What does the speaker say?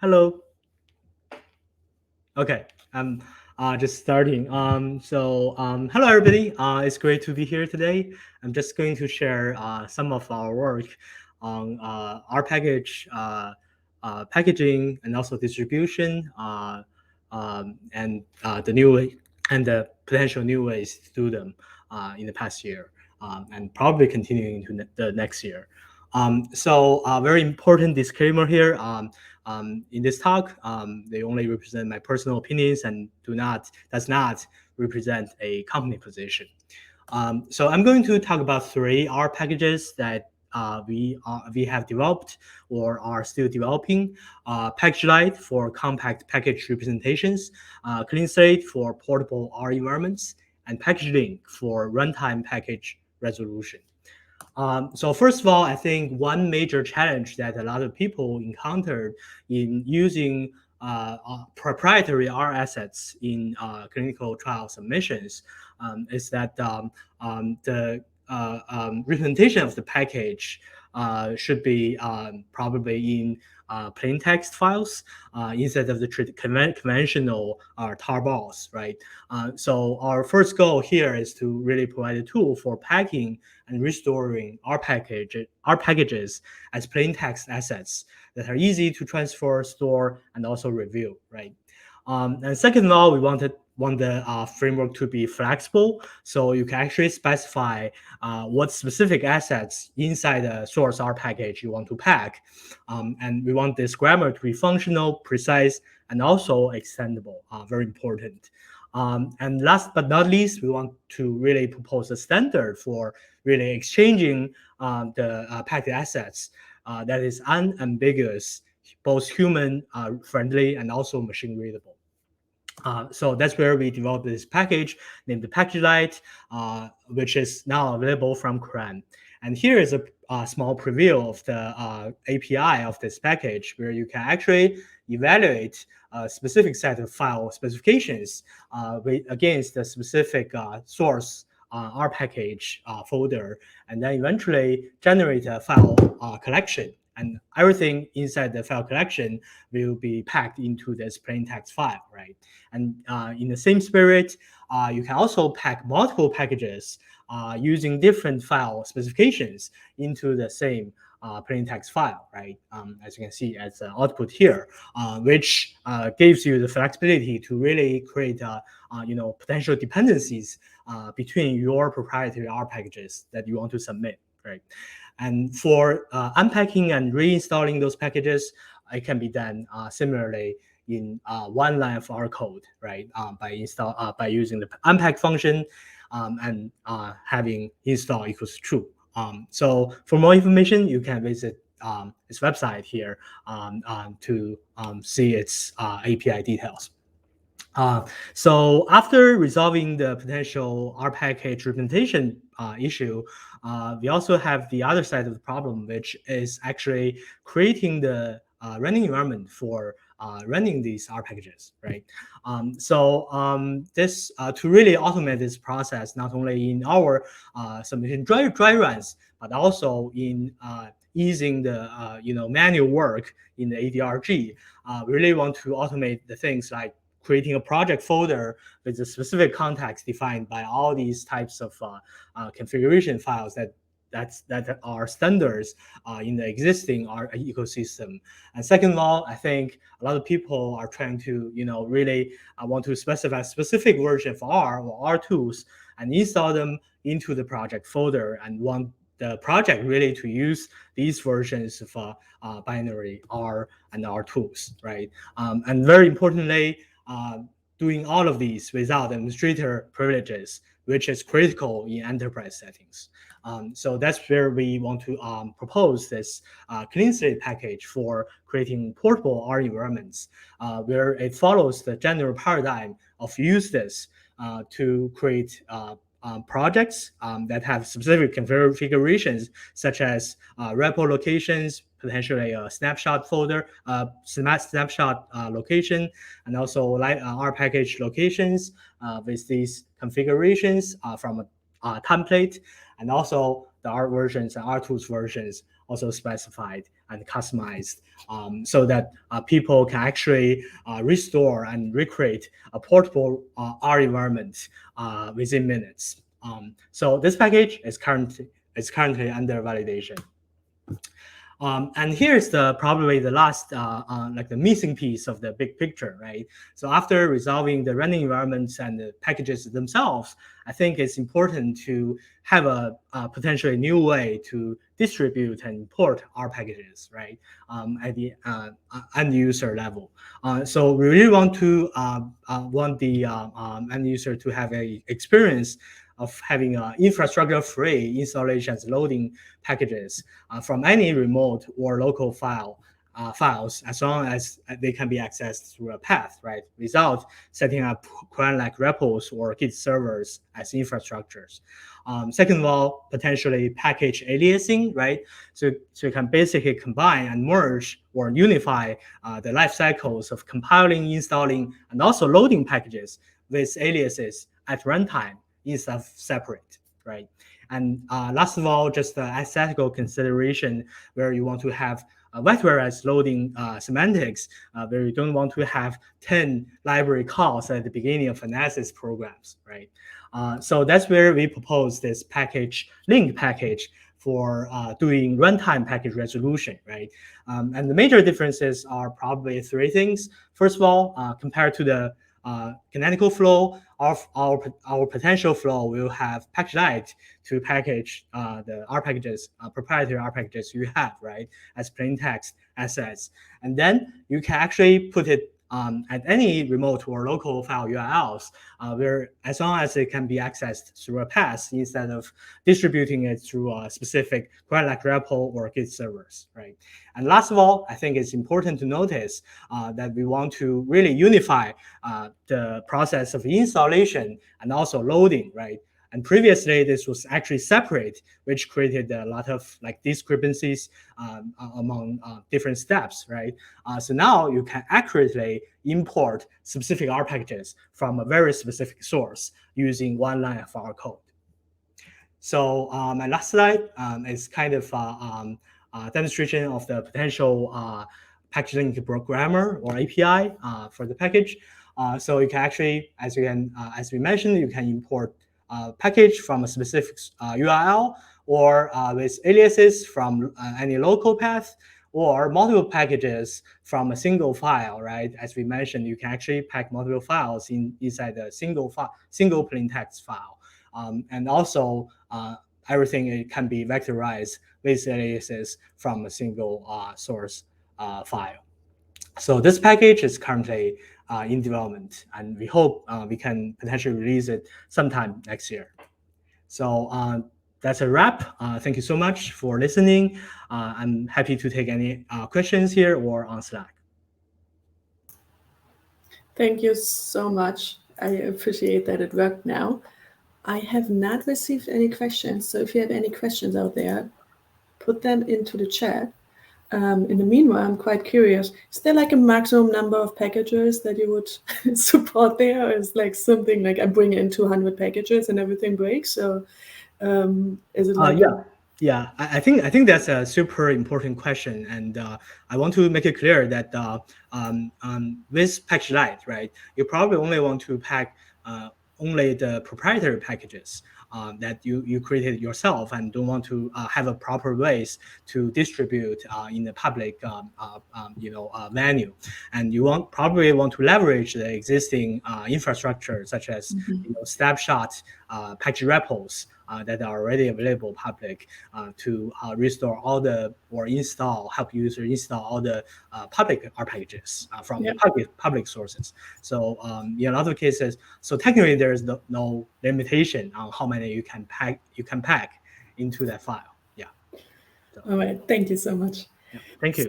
Hello. Okay, I'm just starting. Hello everybody. It's great to be here today. I'm just going to share some of our work on our packaging and also distribution, and the new way and the potential new ways to do them in the past year, and probably continuing into the next year. Very important disclaimer here. In this talk, they only represent my personal opinions and does not represent a company position. So I'm going to talk about three R packages that we have developed or are still developing. Package Lite for compact package representations, Clean Slate for portable R environments, and Package Link for runtime package resolution. So first of all, I think one major challenge that a lot of people encountered in using proprietary R assets in clinical trial submissions is that the representation of the package should be probably in plain text files instead of the conventional tarbals, right? So our first goal here is to really provide a tool for packing and restoring our packages as plain text assets that are easy to transfer, store, and also review, right? And second of all, we want the framework to be flexible, so you can actually specify what specific assets inside the source R package you want to pack. And we want this grammar to be functional, precise, and also extendable, very important. And last but not least, we want to really propose a standard for really exchanging the packet assets that is unambiguous, both human friendly and also machine readable. So that's where we developed this package named the Package Lite, which is now available from CRAN. And here is a small preview of the API of this package, where you can actually evaluate a specific set of file specifications against the specific source R package folder, and then eventually generate a file collection. And everything inside the file collection will be packed into this plain text file, right? And in the same spirit, you can also pack multiple packages using different file specifications into the same plain text file, right? As you can see as the output here, which gives you the flexibility to really create, potential dependencies between your proprietary R packages that you want to submit, right? And for unpacking and reinstalling those packages, it can be done similarly in one line of R code, right? By using the unpack function and having install equals true. So for more information, you can visit its website here to see its API details. So after resolving the potential R package representation issue, we also have the other side of the problem, which is actually creating the running environment for running these R packages, right? This to really automate this process, not only in our submission dry runs, but also in easing the manual work in the ADRG. We really want to automate the things like creating a project folder with a specific context defined by all these types of configuration files that are standards in the existing R ecosystem. And second of all, I think a lot of people are trying to, really want to specify a specific version of R or R tools and install them into the project folder and want the project really to use these versions of binary R and R tools, right? And very importantly, doing all of these without administrator privileges, which is critical in enterprise settings. So that's where we want to propose this Clean Slate package for creating portable R environments, where it follows the general paradigm of use this to create projects that have specific configurations, such as repo locations, potentially a snapshot folder, snapshot location, and also R package locations with these configurations from a template, and also the R versions and R tools versions also specified and customized, so that people can actually restore and recreate a portable R environment within minutes. So this package is currently under validation. And here's probably the last, like the missing piece of the big picture, right? So after resolving the running environments and the packages themselves, I think it's important to have a potentially new way to distribute and import our packages, right? At the end user level. So we really want the end user to have a experience of having infrastructure-free installations, loading packages from any remote or local files, as long as they can be accessed through a path, right? Without setting up like repos or Git servers as infrastructures. Second of all, potentially package aliasing, right? So you can basically combine and merge or unify the life cycles of compiling, installing, and also loading packages with aliases at runtime instead of separate, right? And last of all, just the aesthetical consideration where you want to have vectorized loading semantics, where you don't want to have 10 library calls at the beginning of analysis programs, right? So that's where we propose this link package for doing runtime package resolution, right? And the major differences are probably three things. First of all, compared to the canonical flow of our potential flow, will have package to package the R packages, proprietary R packages you have, right, as plain text assets. And then you can actually put it at any remote or local file URLs, where as long as it can be accessed through a path instead of distributing it through a specific like repo or Git servers, right? And last of all, I think it's important to notice that we want to really unify the process of installation and also loading, right? And previously, this was actually separate, which created a lot of like discrepancies among different steps, right? So now you can accurately import specific R packages from a very specific source using one line of R code. So my last slide is kind of a demonstration of the potential packaging programmer or API for the package. So you can actually, as we mentioned, you can import package from a specific URL or with aliases from any local path, or multiple packages from a single file, right? As we mentioned, you can actually pack multiple files inside a single plain text file. And also everything can be vectorized with aliases from a single source file. So this package is currently in development, and we hope we can potentially release it sometime next year. So that's a wrap. Thank you so much for listening. I'm happy to take any questions here or on Slack. Thank you so much. I appreciate that it worked now. I have not received any questions, so if you have any questions out there, put them into the chat. In the meanwhile, I'm quite curious, is there like a maximum number of packages that you would support there? Or is like something like I bring in 200 packages and everything breaks? So is it like... Yeah, I think that's a super important question, and I want to make it clear that with Package Lite, right, you probably only want to pack only the proprietary packages that you created yourself, and don't want to have a proper ways to distribute in the public venue. And you probably want to leverage the existing infrastructure, such as snapshot package repos that are already available public to restore all help user install all the public R packages from the public sources. So in other cases, so technically there is no limitation on how many you can pack into that file. Yeah. All right. Thank you so much. Yeah. Thank you.